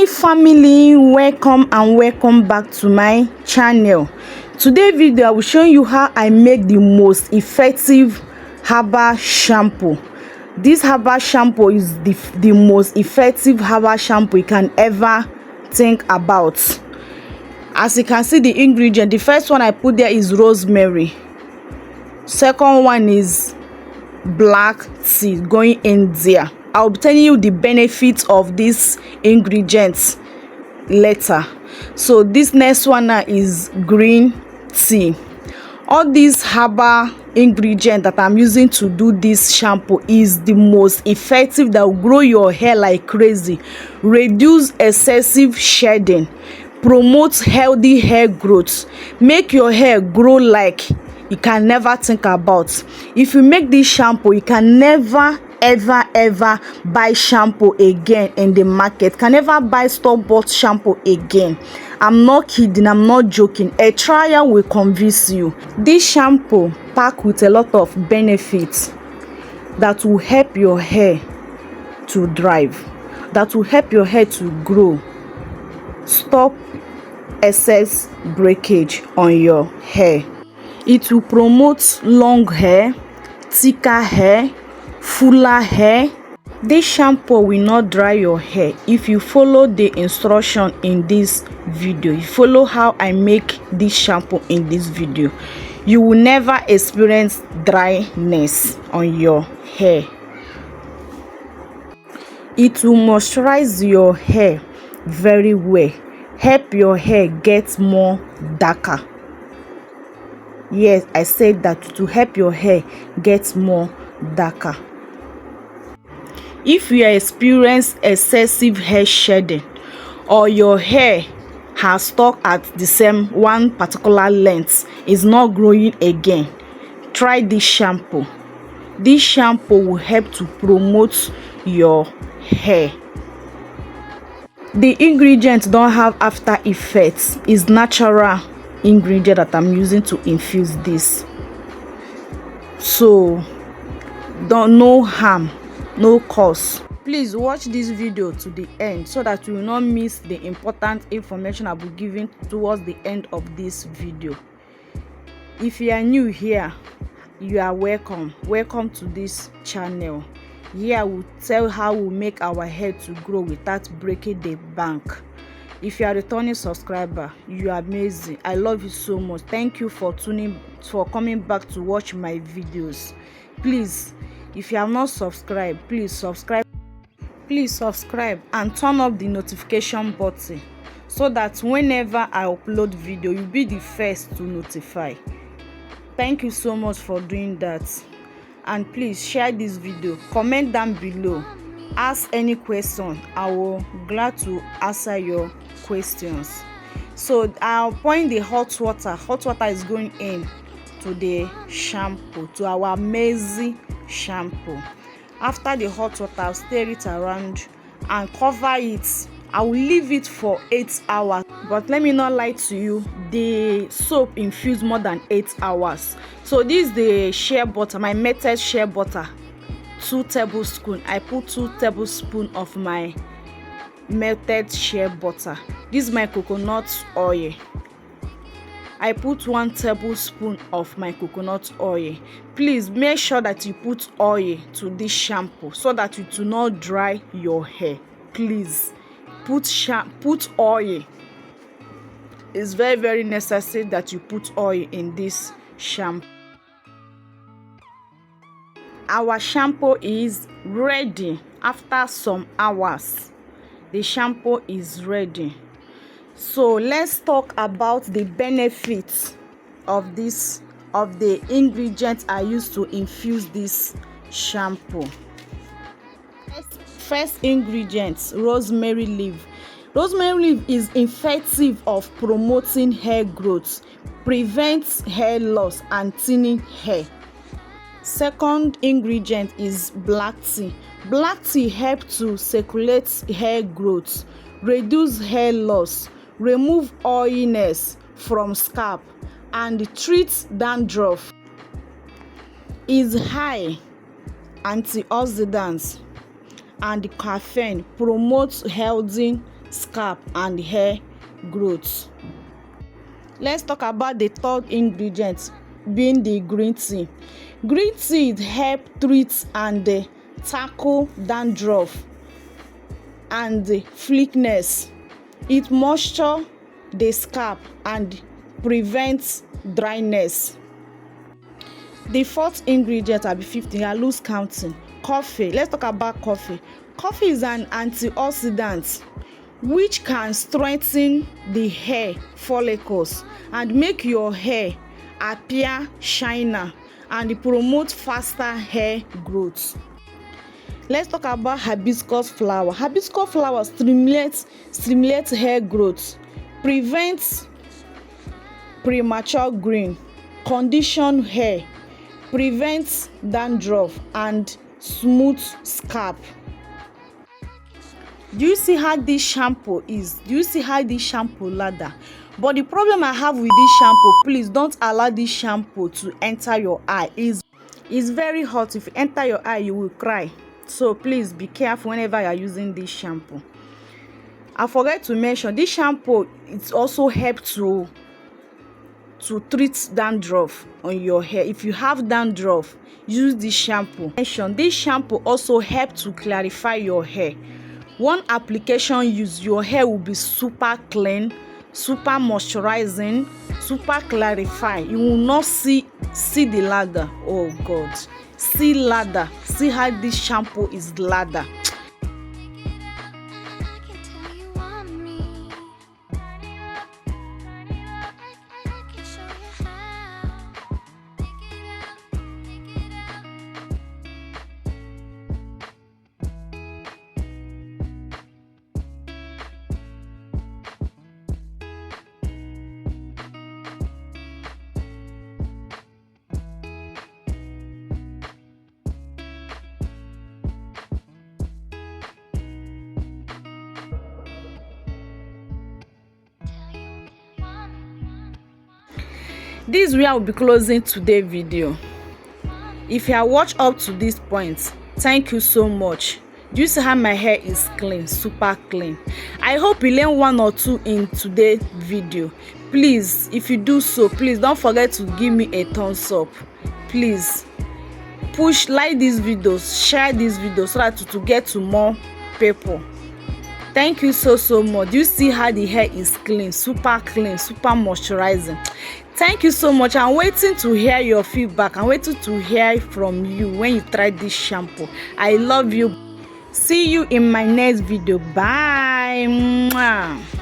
Hi family, welcome and welcome back to my channel. Today video I will show you how I make the most effective herbal shampoo. This herbal shampoo is the most effective herbal shampoo you can ever think about. As you can see the ingredient, the first one I put there is rosemary, second one is black tea going in there. I'll be telling you the benefits of these ingredients later. So this next one now is green tea. All these herbal ingredients that I'm using to do this shampoo is the most effective, that will grow your hair like crazy, reduce excessive shedding, promote healthy hair growth, make your hair grow like you can never think about. If you make this shampoo, you can never ever buy shampoo again in the market, can never buy store-bought shampoo again. I'm not kidding, I'm not joking. A trial will convince you. This shampoo packed with a lot of benefits that will help your hair to thrive, that will help your hair to grow, stop excess breakage on your hair. It will promote long hair, thicker hair, fuller hair. This shampoo will not dry your hair if you follow the instruction in this video. You follow how I make this shampoo in this video, you will never experience dryness on your hair. It will moisturize your hair very well, help your hair get more darker. Yes, I said that, to help your hair get more darker. If you experience excessive hair shedding, or your hair has stuck at the same one particular length, is not growing again, try this shampoo. This shampoo will help to promote your hair. The ingredients don't have after effects, is natural ingredient that I'm using to infuse this, so no harm, no cause. Please watch this video to the end so that you will not miss the important information I'll be giving towards the end of this video. If you are new here, you are welcome to this channel. Here I will tell how we make our hair to grow without breaking the bank. If you are a returning subscriber, you are amazing. I love you so much. Thank you for coming back to watch my videos. Please, if you have not subscribed, please subscribe and turn up the notification button so that whenever I upload video, you'll be the first to notify. Thank you so much for doing that. And please share this video, comment down below, ask any question. I will glad to answer your questions. So I'll point the hot water is going in to the shampoo, to our amazing shampoo. After the hot water, I'll stir it around and cover it. I will leave it for 8 hours, but let me not lie to you, the soap infused more than 8 hours. So this is the shea butter, my melted shea butter, 2 tablespoons. I put 2 tablespoons of my melted shea butter. This is my coconut oil. I put 1 tablespoon of my coconut oil. Please make sure that you put oil to this shampoo so that it will not dry your hair. Please put oil. It's very necessary that you put oil in this shampoo. Our shampoo is ready. After some hours, the shampoo is ready. So let's talk about the benefits of the ingredients I use to infuse this shampoo. First ingredient, rosemary leaf. Rosemary leaf is effective of promoting hair growth, prevents hair loss and thinning hair. Second ingredient is black tea. Black tea helps to circulate hair growth, reduce hair loss, remove oiliness from scalp, and treat dandruff. Is high antioxidants and caffeine, promotes healthy scalp and hair growth. Let's talk about the third ingredient, being the green tea. Green tea help treat and tackle dandruff and flakiness. It moisture the scalp and prevents dryness. The fourth ingredient, I be 15, I lose counting. Coffee. Let's talk about coffee. Coffee is an antioxidant which can strengthen the hair follicles and make your hair appear shiner and promote faster hair growth. Let's talk about hibiscus flower. Hibiscus flower stimulates hair growth, prevents premature growing, condition hair, prevents dandruff and smooth scalp. Do you see how this shampoo is? Do you see how this shampoo ladder? But the problem I have with this shampoo, please don't allow this shampoo to enter your eye. It's very hot. If it enter your eye, you will cry. So please be careful whenever you are using this shampoo. I forget to mention this shampoo, it also helps to treat dandruff on your hair. If you have dandruff, use this shampoo. This shampoo also helps to clarify your hair. One application use, your hair will be super clean, super moisturizing, super clarify. You will not see the ladder. Oh God, see ladder. See how this shampoo is ladder. This is where I will be closing today's video. If you have watched up to this point, thank you so much. Do you see how my hair is clean, super clean? I hope you learn one or two in today's video. Please, if you do so, please don't forget to give me a thumbs up. Please like these videos, share these videos so that to get to more people. Thank you so much. Do you see how the hair is clean, super moisturizing? Thank you so much. I'm waiting to hear your feedback. I'm waiting to hear from you when you try this shampoo. I love you. See you in my next video. Bye. Mwah.